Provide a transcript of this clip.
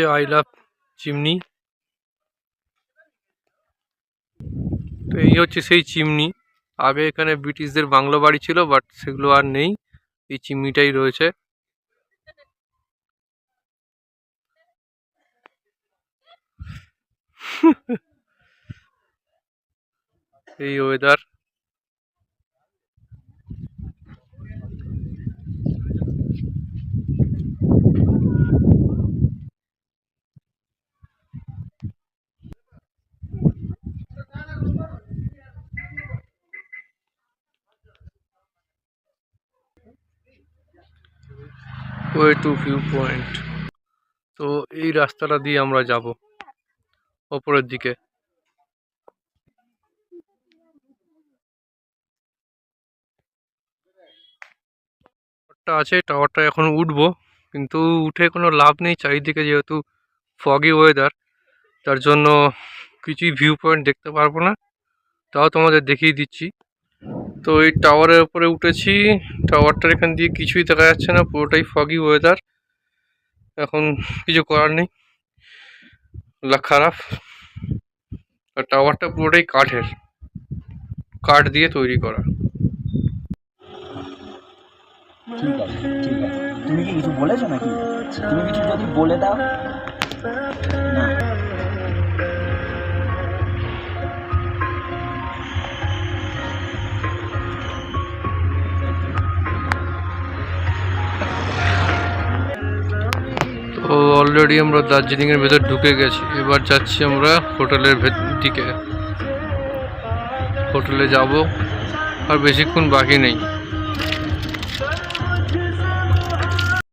হচ্ছে I love chimney. তো এই হচ্ছে সেই চিমনি। আগে এখানে ব্রিটিশদের বাংলো বাড়ি ছিল, বাট সেগুলো আর নেই, এই চিমনিটাই রয়েছে। এই weather. Way to view point. তো এই রাস্তাটা দিয়ে আমরা যাব ওপরের দিকে। টাওয়ারটা আছে, টাওয়ারটা এখন উঠবো, কিন্তু উঠে কোনো লাভ নেই, চারিদিকে যেহেতু ফগি ওয়েদার, তার জন্য কিছুই ভিউ পয়েন্ট দেখতে পারবো না। তাও তোমাদের দেখিয়ে দিচ্ছি। তো এই টাওয়ারের উপরে উঠেছি, টাওয়ারটার এখান দিয়ে কিছুই দেখা যাচ্ছে না, পুরোটাই ফগি ওয়েদার। এখন কিছু করার নেই, লাক খারাপ। আর টাওয়ারটা পুরোটাই কাঠের, কাঠ দিয়ে তৈরি করা। ঠিক আছে, ঠিক আছে। তুমি কি কিছু বলেছো নাকি? তুমি কিছু যদি বলে দাও। না, তো অলরেডি আমরা দার্জিলিংয়ের ভেতর ঢুকে গেছি, এবার যাচ্ছি আমরা হোটেলের দিকে। হোটেলে যাব, আর বেশিক্ষণ বাকি নেই।